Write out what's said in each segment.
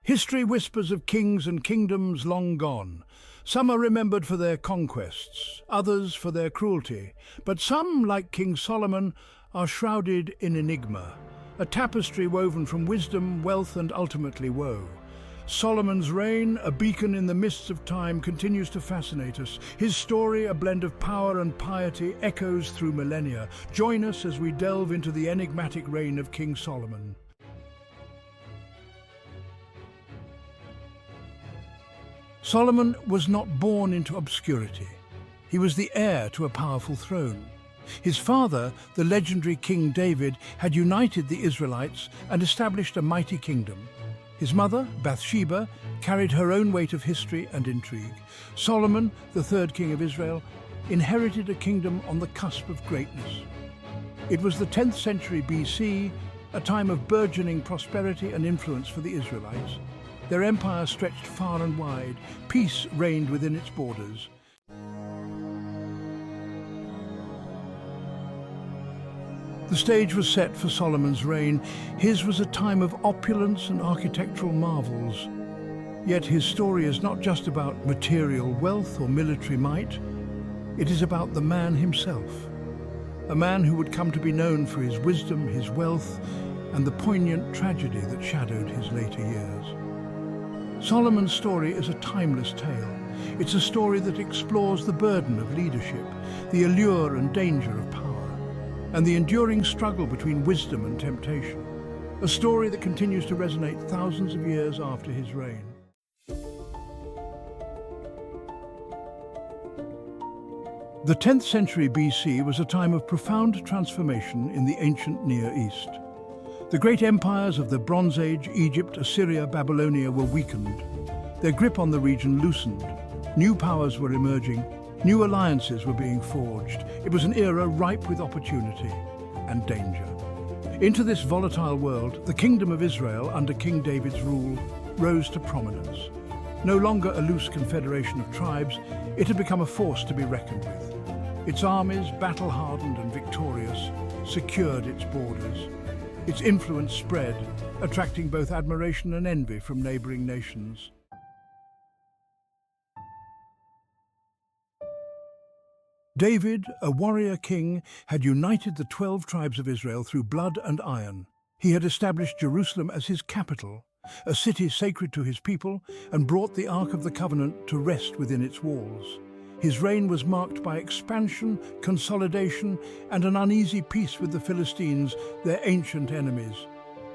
History whispers of kings and kingdoms long gone. Some are remembered for their conquests, others for their cruelty, but some, like King Solomon, are shrouded in enigma, a tapestry woven from wisdom, wealth, and ultimately woe. Solomon's reign, a beacon in the mists of time, continues to fascinate us. His story, a blend of power and piety, echoes through millennia. Join us as we delve into the enigmatic reign of King Solomon. Solomon was not born into obscurity. He was the heir to a powerful throne. His father, the legendary King David, had united the Israelites and established a mighty kingdom. His mother, Bathsheba, carried her own weight of history and intrigue. Solomon, the third king of Israel, inherited a kingdom on the cusp of greatness. It was the 10th century BC, a time of burgeoning prosperity and influence for the Israelites. Their empire stretched far and wide. Peace reigned within its borders. The stage was set for Solomon's reign. His was a time of opulence and architectural marvels. Yet his story is not just about material wealth or military might. It is about the man himself. A man who would come to be known for his wisdom, his wealth, and the poignant tragedy that shadowed his later years. Solomon's story is a timeless tale. It's a story that explores the burden of leadership, the allure and danger of power, and the enduring struggle between wisdom and temptation. A story that continues to resonate thousands of years after his reign. The 10th century BC was a time of profound transformation in the ancient Near East. The great empires of the Bronze Age, Egypt, Assyria, Babylonia were weakened. Their grip on the region loosened. New powers were emerging. New alliances were being forged. It was an era ripe with opportunity and danger. Into this volatile world, the Kingdom of Israel, under King David's rule, rose to prominence. No longer a loose confederation of tribes, it had become a force to be reckoned with. Its armies, battle-hardened and victorious, secured its borders. Its influence spread, attracting both admiration and envy from neighboring nations. David, a warrior king, had united the 12 tribes of Israel through blood and iron. He had established Jerusalem as his capital, a city sacred to his people, and brought the Ark of the Covenant to rest within its walls. His reign was marked by expansion, consolidation, and an uneasy peace with the Philistines, their ancient enemies.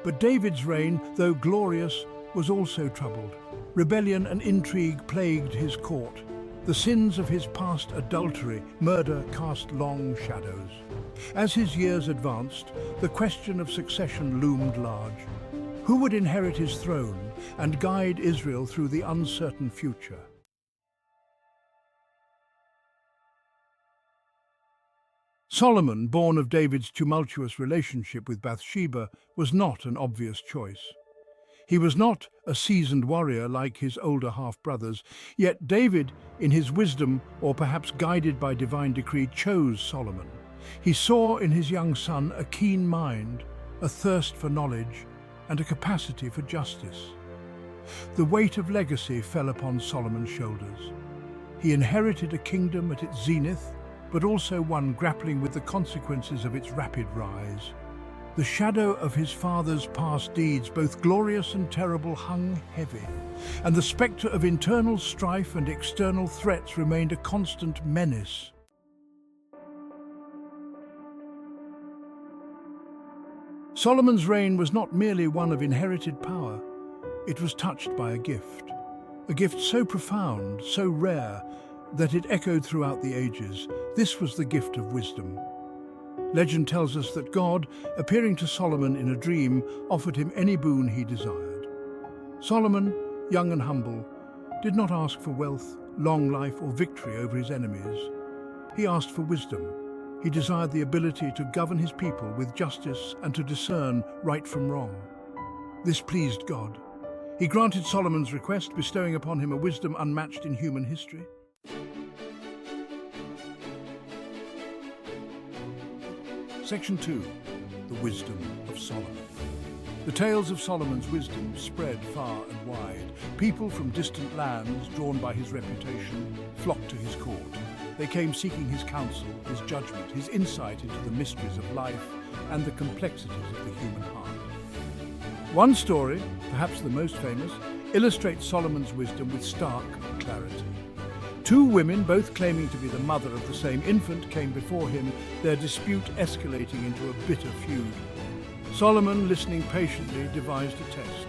But David's reign, though glorious, was also troubled. Rebellion and intrigue plagued his court. The sins of his past adultery, murder cast long shadows. As his years advanced, the question of succession loomed large. Who would inherit his throne and guide Israel through the uncertain future? Solomon, born of David's tumultuous relationship with Bathsheba, was not an obvious choice. He was not a seasoned warrior like his older half-brothers, yet David, in his wisdom, or perhaps guided by divine decree, chose Solomon. He saw in his young son a keen mind, a thirst for knowledge, and a capacity for justice. The weight of legacy fell upon Solomon's shoulders. He inherited a kingdom at its zenith, but also one grappling with the consequences of its rapid rise. The shadow of his father's past deeds, both glorious and terrible, hung heavy, and the spectre of internal strife and external threats remained a constant menace. Solomon's reign was not merely one of inherited power. It was touched by a gift so profound, so rare, that it echoed throughout the ages. This was the gift of wisdom. Legend tells us that God, appearing to Solomon in a dream, offered him any boon he desired. Solomon, young and humble, did not ask for wealth, long life, or victory over his enemies. He asked for wisdom. He desired the ability to govern his people with justice and to discern right from wrong. This pleased God. He granted Solomon's request, bestowing upon him a wisdom unmatched in human history. Section 2. The Wisdom of Solomon. The tales of Solomon's wisdom spread far and wide. People from distant lands, drawn by his reputation, flocked to his court. They came seeking his counsel, his judgment, his insight into the mysteries of life and the complexities of the human heart. One story, perhaps the most famous, illustrates Solomon's wisdom with stark clarity. Two women, both claiming to be the mother of the same infant, came before him, their dispute escalating into a bitter feud. Solomon, listening patiently, devised a test.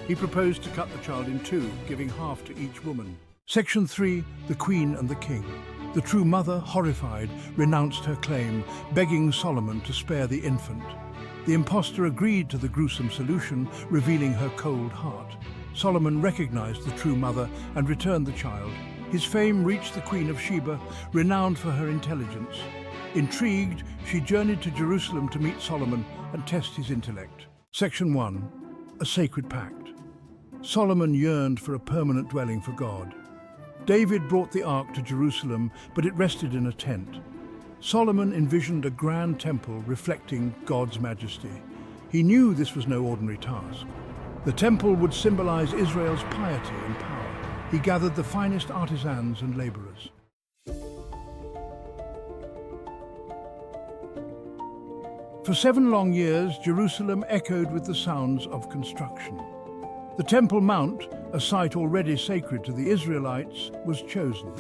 He proposed to cut the child in two, giving half to each woman. Section 3, the Queen and the King. The true mother, horrified, renounced her claim, begging Solomon to spare the infant. The impostor agreed to the gruesome solution, revealing her cold heart. Solomon recognized the true mother and returned the child. His fame reached the Queen of Sheba, renowned for her intelligence. Intrigued, she journeyed to Jerusalem to meet Solomon and test his intellect. Section 1. A Sacred Pact. Solomon yearned for a permanent dwelling for God. David brought the ark to Jerusalem, but it rested in a tent. Solomon envisioned a grand temple reflecting God's majesty. He knew this was no ordinary task. The temple would symbolize Israel's piety and power. He gathered the finest artisans and laborers. For 7 long years, Jerusalem echoed with the sounds of construction. The Temple Mount, a site already sacred to the Israelites, was chosen.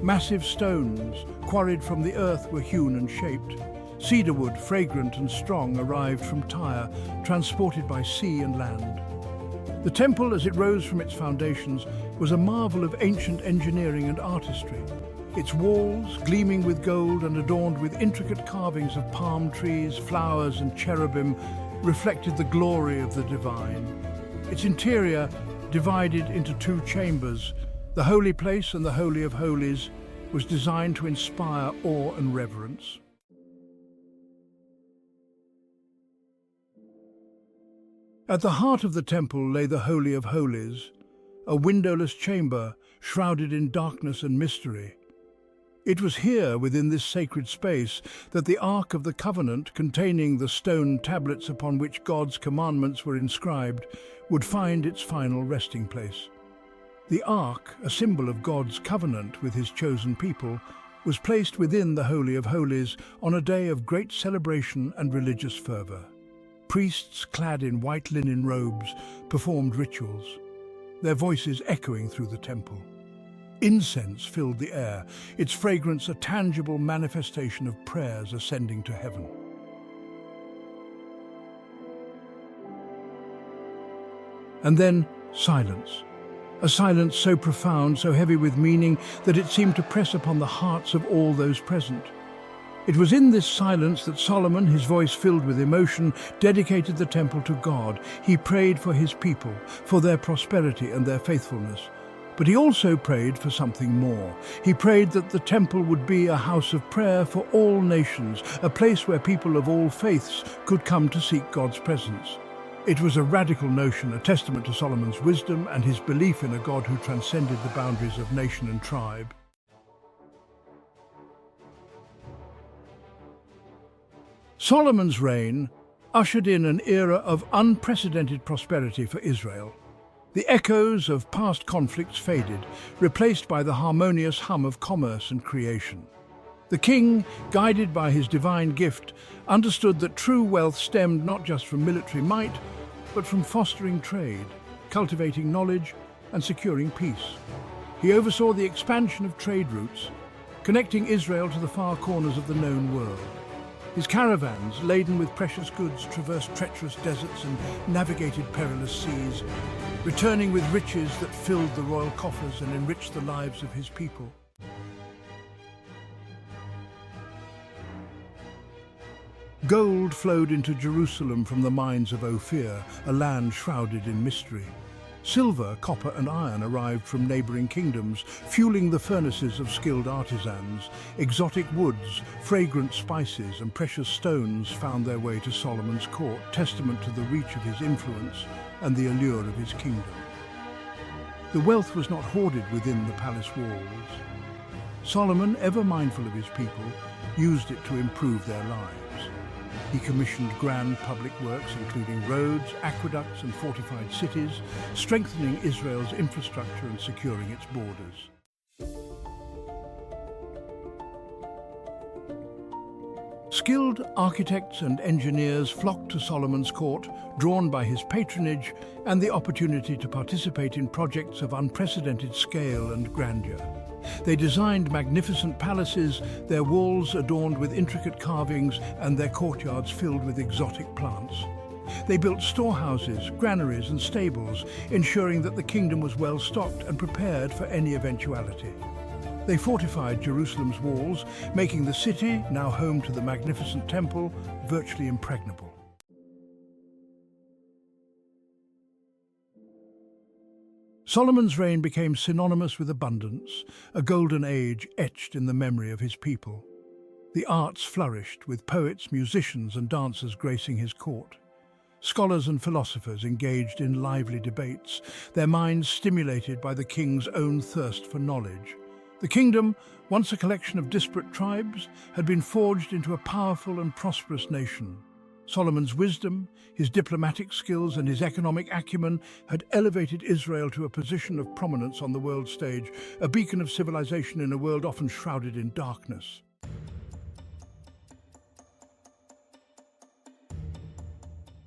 Massive stones, quarried from the earth, were hewn and shaped. Cedarwood, fragrant and strong, arrived from Tyre, transported by sea and land. The temple, as it rose from its foundations, was a marvel of ancient engineering and artistry. Its walls, gleaming with gold and adorned with intricate carvings of palm trees, flowers and cherubim, reflected the glory of the divine. Its interior, divided into 2 chambers, the holy place and the Holy of Holies, was designed to inspire awe and reverence. At the heart of the temple lay the Holy of Holies, a windowless chamber shrouded in darkness and mystery. It was here, within this sacred space, that the Ark of the Covenant, containing the stone tablets upon which God's commandments were inscribed, would find its final resting place. The Ark, a symbol of God's covenant with his chosen people, was placed within the Holy of Holies on a day of great celebration and religious fervor. Priests clad in white linen robes performed rituals, their voices echoing through the temple. Incense filled the air, its fragrance a tangible manifestation of prayers ascending to heaven. And then silence. A silence so profound, so heavy with meaning, that it seemed to press upon the hearts of all those present. It was in this silence that Solomon, his voice filled with emotion, dedicated the temple to God. He prayed for his people, for their prosperity and their faithfulness. But he also prayed for something more. He prayed that the temple would be a house of prayer for all nations, a place where people of all faiths could come to seek God's presence. It was a radical notion, a testament to Solomon's wisdom and his belief in a God who transcended the boundaries of nation and tribe. Solomon's reign ushered in an era of unprecedented prosperity for Israel. The echoes of past conflicts faded, replaced by the harmonious hum of commerce and creation. The king, guided by his divine gift, understood that true wealth stemmed not just from military might, but from fostering trade, cultivating knowledge, and securing peace. He oversaw the expansion of trade routes, connecting Israel to the far corners of the known world. His caravans, laden with precious goods, traversed treacherous deserts and navigated perilous seas, returning with riches that filled the royal coffers and enriched the lives of his people. Gold flowed into Jerusalem from the mines of Ophir, a land shrouded in mystery. Silver, copper and iron arrived from neighboring kingdoms, fueling the furnaces of skilled artisans. Exotic woods, fragrant spices and precious stones found their way to Solomon's court, testament to the reach of his influence and the allure of his kingdom. The wealth was not hoarded within the palace walls. Solomon, ever mindful of his people, used it to improve their lives. He commissioned grand public works, including roads, aqueducts, and fortified cities, strengthening Israel's infrastructure and securing its borders. Skilled architects and engineers flocked to Solomon's court, drawn by his patronage and the opportunity to participate in projects of unprecedented scale and grandeur. They designed magnificent palaces, their walls adorned with intricate carvings and their courtyards filled with exotic plants. They built storehouses, granaries and stables, ensuring that the kingdom was well stocked and prepared for any eventuality. They fortified Jerusalem's walls, making the city, now home to the magnificent temple, virtually impregnable. Solomon's reign became synonymous with abundance, a golden age etched in the memory of his people. The arts flourished, with poets, musicians and dancers gracing his court. Scholars and philosophers engaged in lively debates, their minds stimulated by the king's own thirst for knowledge. The kingdom, once a collection of disparate tribes, had been forged into a powerful and prosperous nation. Solomon's wisdom, his diplomatic skills and his economic acumen had elevated Israel to a position of prominence on the world stage, a beacon of civilization in a world often shrouded in darkness.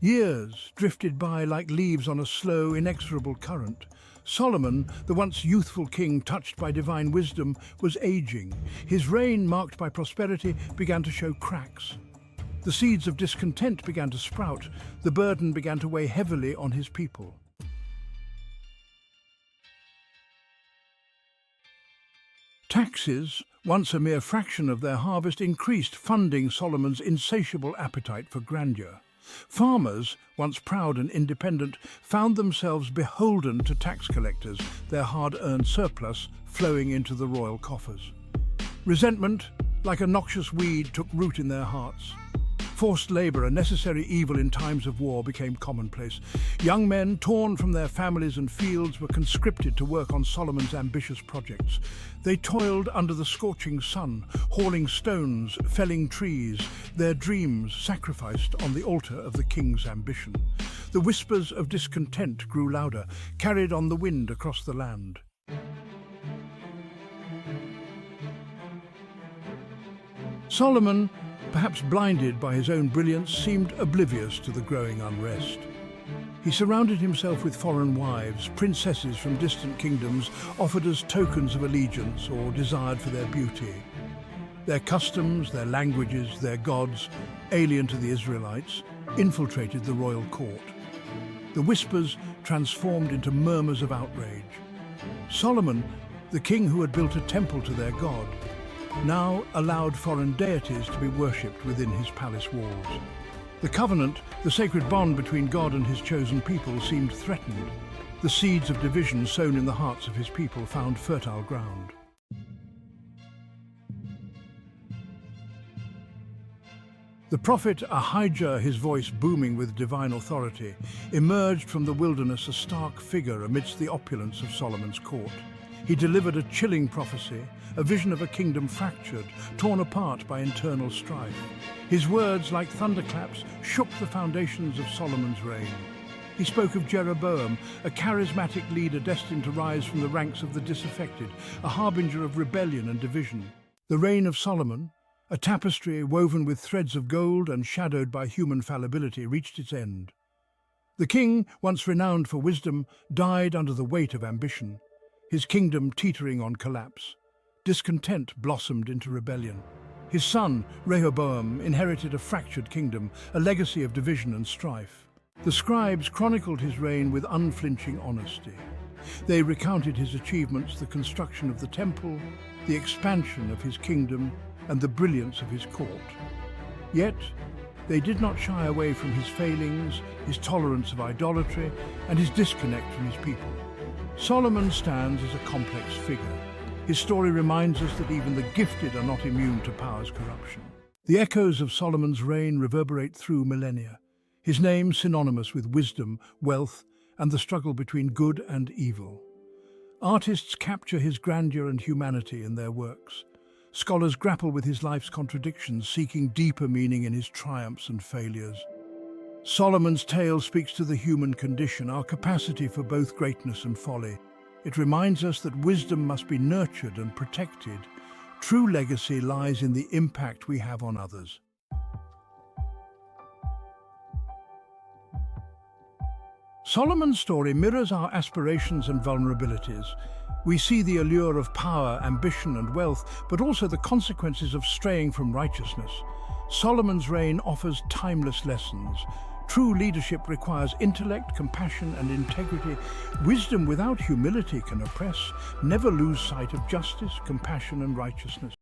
Years drifted by like leaves on a slow, inexorable current. Solomon, the once youthful king touched by divine wisdom, was aging. His reign, marked by prosperity, began to show cracks. The seeds of discontent began to sprout. The burden began to weigh heavily on his people. Taxes, once a mere fraction of their harvest, increased, funding Solomon's insatiable appetite for grandeur. Farmers, once proud and independent, found themselves beholden to tax collectors, their hard-earned surplus flowing into the royal coffers. Resentment, like a noxious weed, took root in their hearts. Forced labor, a necessary evil in times of war, became commonplace. Young men, torn from their families and fields, were conscripted to work on Solomon's ambitious projects. They toiled under the scorching sun, hauling stones, felling trees, their dreams sacrificed on the altar of the king's ambition. The whispers of discontent grew louder, carried on the wind across the land. Solomon, perhaps blinded by his own brilliance, seemed oblivious to the growing unrest. He surrounded himself with foreign wives, princesses from distant kingdoms, offered as tokens of allegiance or desired for their beauty. Their customs, their languages, their gods, alien to the Israelites, infiltrated the royal court. The whispers transformed into murmurs of outrage. Solomon, the king who had built a temple to their god, now allowed foreign deities to be worshipped within his palace walls. The covenant, the sacred bond between God and his chosen people, seemed threatened. The seeds of division sown in the hearts of his people found fertile ground. The prophet Ahijah, his voice booming with divine authority, emerged from the wilderness, a stark figure amidst the opulence of Solomon's court. He delivered a chilling prophecy, a vision of a kingdom fractured, torn apart by internal strife. His words, like thunderclaps, shook the foundations of Solomon's reign. He spoke of Jeroboam, a charismatic leader destined to rise from the ranks of the disaffected, a harbinger of rebellion and division. The reign of Solomon, a tapestry woven with threads of gold and shadowed by human fallibility, reached its end. The king, once renowned for wisdom, died under the weight of ambition, his kingdom teetering on collapse. Discontent blossomed into rebellion. His son, Rehoboam, inherited a fractured kingdom, a legacy of division and strife. The scribes chronicled his reign with unflinching honesty. They recounted his achievements, the construction of the temple, the expansion of his kingdom, and the brilliance of his court. Yet, they did not shy away from his failings, his tolerance of idolatry, and his disconnect from his people. Solomon stands as a complex figure. His story reminds us that even the gifted are not immune to power's corruption. The echoes of Solomon's reign reverberate through millennia, his name synonymous with wisdom, wealth, and the struggle between good and evil. Artists capture his grandeur and humanity in their works. Scholars grapple with his life's contradictions, seeking deeper meaning in his triumphs and failures. Solomon's tale speaks to the human condition, our capacity for both greatness and folly. It reminds us that wisdom must be nurtured and protected. True legacy lies in the impact we have on others. Solomon's story mirrors our aspirations and vulnerabilities. We see the allure of power, ambition, and wealth, but also the consequences of straying from righteousness. Solomon's reign offers timeless lessons. True leadership requires intellect, compassion, and integrity. Wisdom without humility can oppress. Never lose sight of justice, compassion, and righteousness.